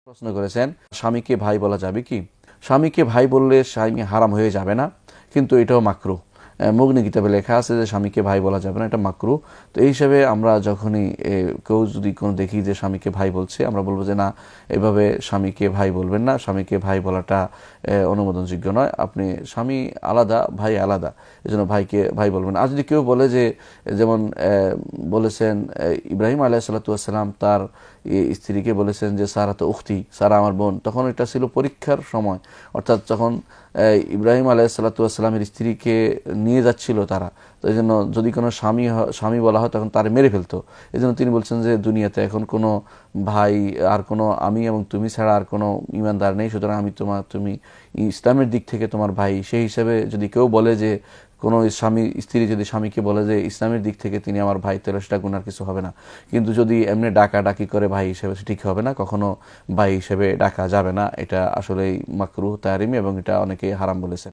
প্রশ্ন করেছেন, স্বামীকে ভাই বলা যাবে কি? স্বামীকে ভাই বললে স্বামী হারাম হয়ে যাবে না, কিন্তু এটাও মাকরু। মুগনি কিতাবে লেখা আছে যে স্বামীকে ভাই বলা যাবে না, এটা মাকরু। তো এই হিসাবে আমরা যখনই কেউ যদি কোনো দেখি যে স্বামীকে ভাই বলছে, আমরা বলবো যে না, এভাবে স্বামীকে ভাই বলবেন না, স্বামীকে ভাই বলাটা অনুমোদনযোগ্য নয়। আপনি স্বামী আলাদা, ভাই আলাদা, এজন্য ভাইকে ভাই বলবেন। আর যদি কেউ বলে যে, যেমন বলেছেন ইব্রাহিম আলাইহিসসালাম তার স্ত্রীকে বলেছেন যে সারা তো উখতি, সারা আমার বোন, তখন এটা ছিল পরীক্ষার সময়। অর্থাৎ যখন ইব্রাহিম আলাইহিসসালামের স্ত্রীকে নিয়ে যাচ্ছিল তারা, তো এই জন্য যদি কোনো স্বামী বলা হয় তখন তার মেরে ফেলতো। এই জন্য তিনি বলছেন যে দুনিয়াতে এখন কোনো ভাই আর কোনো আমি এবং তুমি ছাড়া আর কোনো ইমানদার নেই, সুতরাং তুমি ইসলামের দিক থেকে তোমার ভাই। সেই হিসাবে যদি কেউ বলে যে, কোনো স্ত্রী যদি স্বামীকে বলে যে ইসলামের দিক থেকে তিনি আমার ভাই, তাহলে সেটা গুনার কিছু হবে না। কিন্তু যদি এমনি ডাকাডাকি করে ভাই হিসেবে, ঠিক হবে না, কখনো ভাই হিসেবে ডাকা যাবে না। এটা আসলেই মাকরুহ তাহরিমি এবং এটা অনেকেই হারাম বলেছেন।